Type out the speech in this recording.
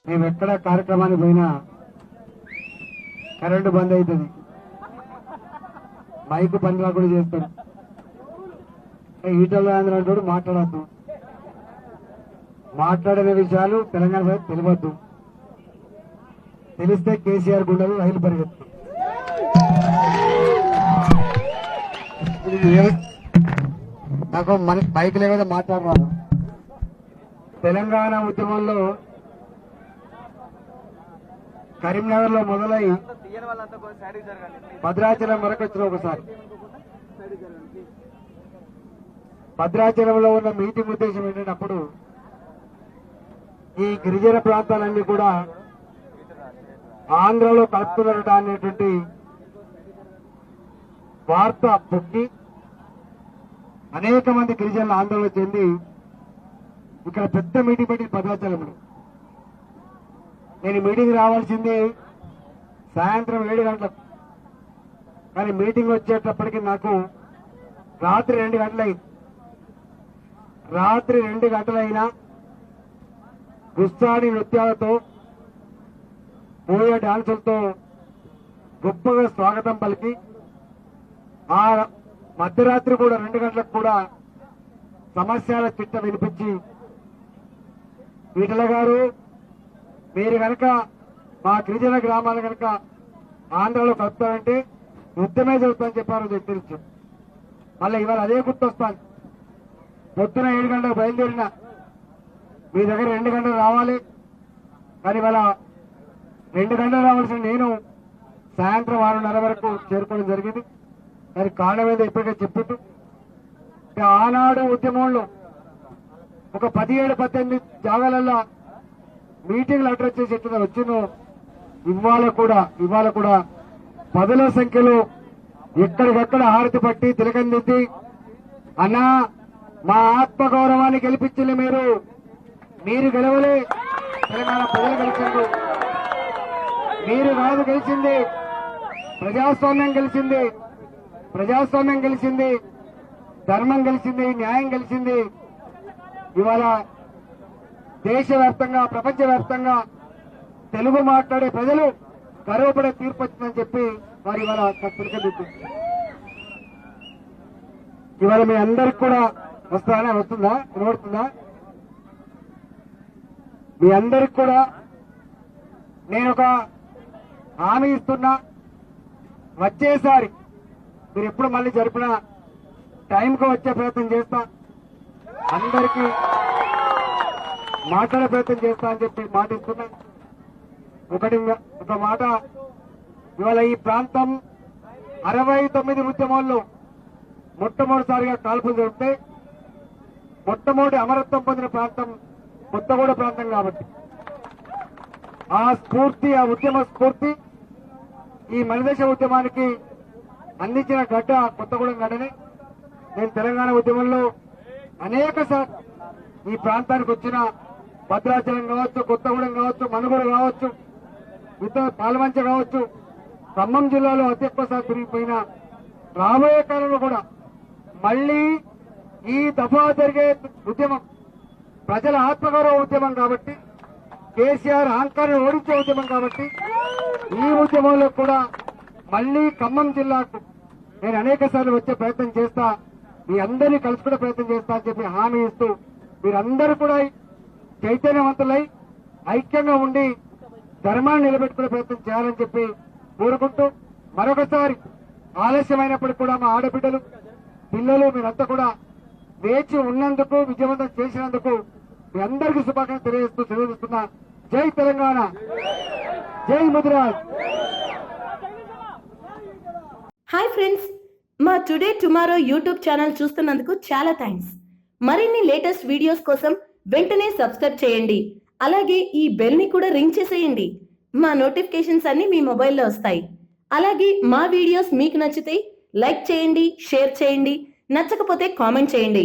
మేము ఎక్కడ కార్యక్రమానికి పోయినా కరెంటు బంద్ అవుతుంది, మైకు పని రాకుండా చేస్తాడు. ఈటల రాజేంద్ర అంటాడు మాట్లాడద్దు, మాట్లాడిన విషయాలు తెలంగాణ ప్రజలకు తెలియవద్దు, తెలిస్తే కేసీఆర్ గుండెలు రైలు పరిగెత్తు. నాకు బైక్ లేకపోతే మాట్లాడరాదు. తెలంగాణ ఉద్యమంలో కరీంనగర్ లో మొదలై భద్రాచలం వరకు వచ్చిన ఒకసారి భద్రాచలంలో ఉన్న మీటింగ్ ఉద్దేశం ఏంటంటే ఈ గిరిజన ప్రాంతాలన్నీ కూడా ఆంధ్రలో కలుపుతున్నారట అనేటువంటి వార్త పొక్కి అనేక మంది గిరిజనులు ఆందోళన చెంది ఇక్కడ పెద్ద మీటింగ్ పెట్టి భద్రాచలంలో. నేను మీటింగ్ రావాల్సింది సాయంత్రం 7 గంటలకు, కానీ మీటింగ్ వచ్చేటప్పటికి నాకు రాత్రి 2 గంటలైంది. రాత్రి 2 గంటలైనా గుస్తాడి నృత్యాలతో పోయే డాన్సులతో గొప్పగా స్వాగతం పలికి ఆ మధ్యరాత్రి కూడా 2 గంటలకు కూడా సమస్యల చిట్ట వినిపించి, ఈటల గారు మీరు కనుక మా గిరిజన గ్రామాలు కనుక ఆంధ్రలో కలుపుతారంటే యుద్ధమే జరుగుతుందని చెప్పారు తెలుసు. మళ్ళీ ఇవాళ అదే గుర్తొస్తాను. పొద్దున 7 గంటలకు బయలుదేరిన మీ దగ్గర 2 గంటలు రావాలి, కానీ ఇవాళ 2 గంటలు రావాల్సిన నేను సాయంత్రం 6:30 వరకు చేరుకోవడం జరిగింది. దానికి కారణం ఏదో ఇప్పటికే చెప్పిండు. ఆనాడు ఉద్యమంలో ఒక 17-18 జాగాలలో మీటింగ్లు అడ్రస్ చేసి ఎట్లా వచ్చినో ఇవాళ కూడా పదుల సంఖ్యలో ఎక్కడికక్కడ హారతి పట్టి తిలకం దిద్ది, అన్నా మా ఆత్మగౌరవాన్ని గెలిపించింది మీరు గెలవలే, తెలంగాణ ప్రజలు గెలిచింది, మీరు కాదు గెలిచింది, ప్రజాస్వామ్యం గెలిచింది, ధర్మం గెలిచింది, న్యాయం గెలిచింది. ఇవాళ దేశవ్యాప్తంగా ప్రపంచవ్యాప్తంగా తెలుగు మాట్లాడే ప్రజలు గర్వపడే తీర్పు వచ్చిందని చెప్పి వారు ఇవాళ తిరగదిద్దారు. ఇవాళ మీ అందరికి కూడా వస్తుందా వినబడుతుందా? మీ అందరికి కూడా నేను ఒక హామీ ఇస్తున్నా. వచ్చేసారి మీరు ఎప్పుడు మళ్ళీ జరిపిన టైంకు వచ్చే ప్రయత్నం చేస్తా, అందరికీ మాట్లాడే ప్రయత్నం చేస్తా అని చెప్పి మాట ఇస్తున్నా. ఒక మాట, ఇవాళ ఈ ప్రాంతం 69 ఉద్యమాల్లో మొట్టమొదటిసారిగా కాల్పులు జరిపితే మొట్టమొదటి అమరత్వం పొందిన ప్రాంతం కొత్తగూడ ప్రాంతం కాబట్టి ఆ ఉద్యమ స్ఫూర్తి ఈ మలిదశ ఉద్యమానికి అందించిన గడ్డ కొత్తగూడెం గడ్డనే. నేను తెలంగాణ ఉద్యమంలో అనేకసార్లు ఈ ప్రాంతానికి వచ్చిన భద్రాచలం కావచ్చు, కొత్తగూడెం కావచ్చు, మనుగోడు కావచ్చు, పాలమంచ కావచ్చు, ఖమ్మం జిల్లాలో అతి ఎక్కువసారి తిరిగిపోయిన, రాబోయే కాలంలో కూడా మళ్లీ ఈ దఫా జరిగే ఉద్యమం ప్రజల ఆత్మగౌరవ ఉద్యమం కాబట్టి, కేసీఆర్ అహంకారాన్ని ఓడించే ఉద్యమం కాబట్టి ఈ ఉద్యమంలో కూడా మళ్లీ ఖమ్మం జిల్లాకు నేను అనేక సార్లు వచ్చే ప్రయత్నం చేస్తా, మీ అందరినీ కలుసుకునే ప్రయత్నం చేస్తా అని చెప్పి హామీ ఇస్తూ మీరందరూ కూడా చైతన్యవంతులై ఐక్యంగా ఉండి ధర్మాన్ని నిలబెట్టుకునే ప్రయత్నం చేయాలని చెప్పి కోరుకుంటూ, మరొకసారి ఆలస్యమైనప్పటికీ కూడా మా ఆడబిడ్డలు పిల్లలు మీరంతా కూడా వేచి ఉన్నందుకు, విజయవంతం చేసినందుకు మీ అందరికీ శుభాకాంక్షలు తెలియజేస్తూ సెలవుస్తున్నా. జై తెలంగాణ, జై ముదిరాజ్. హాయ్ ఫ్రెండ్స్, మా టుడే టుమారో యూట్యూబ్ ఛానల్ చూస్తున్నందుకు చాలా థ్యాంక్స్. మరిన్ని లేటెస్ట్ వీడియోస్ కోసం వెంటనే సబ్స్క్రైబ్ చేయండి. అలాగే ఈ బెల్ ని కూడా రింగ్ చేసేయండి. మా నోటిఫికేషన్స్ అన్ని మీ మొబైల్లో వస్తాయి. అలాగే మా వీడియోస్ మీకు నచ్చితే లైక్ చేయండి, షేర్ చేయండి, నచ్చకపోతే కామెంట్ చేయండి.